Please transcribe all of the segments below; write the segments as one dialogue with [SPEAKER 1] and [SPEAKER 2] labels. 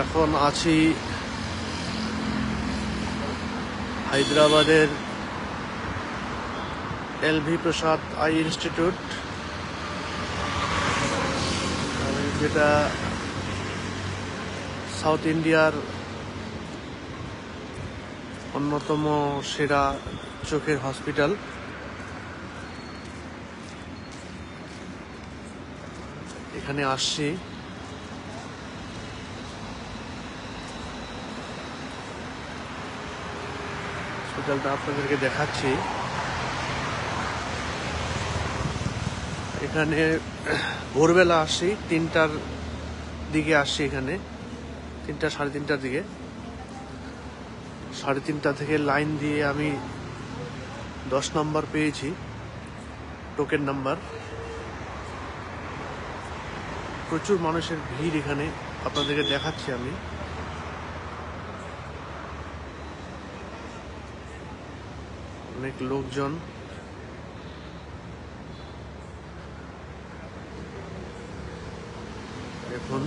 [SPEAKER 1] এখন আছি হায়দ্রাবাদের এলভি প্রসাদ আই ইনস্টিটিউট, যেটা সাউথ ইন্ডিয়ার অন্যতম সেরা চোখের হসপিটাল। এখানে আসছি, হসপিটালটা আপনাদেরকে দেখাচ্ছি। এখানে ভোরবেলা আসছি, 3টার দিকে আসছি। এখানে 3টা সাড়ে 3টার দিকে, 3:30 থেকে লাইন দিয়ে আমি 10 নম্বর পেয়েছি, টোকেন নাম্বার। প্রচুর মানুষের ভিড় এখানে, আপনাদেরকে দেখাচ্ছি আমি। অনেক লোকজন। এখন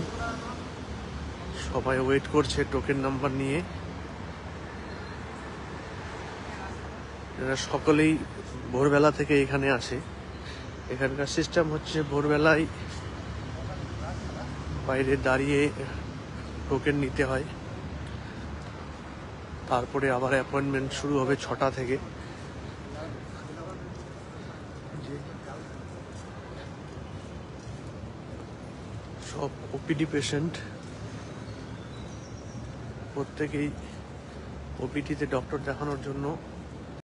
[SPEAKER 1] সবাই ওয়েট করছে টোকেন নাম্বার নিয়ে। এরা সকলেই ভোরবেলা থেকে এখানে আসে। এখানকার সিস্টেম হচ্ছে ভোরবেলায় বাইরে দাঁড়িয়ে টোকেন নিতে হয়, তারপরে আবার অ্যাপয়েন্টমেন্ট শুরু হবে 6টা থেকে। সব ওপিডি পেশেন্ট, প্রত্যেকেই ওপিডিতে ডক্টর দেখানোর জন্য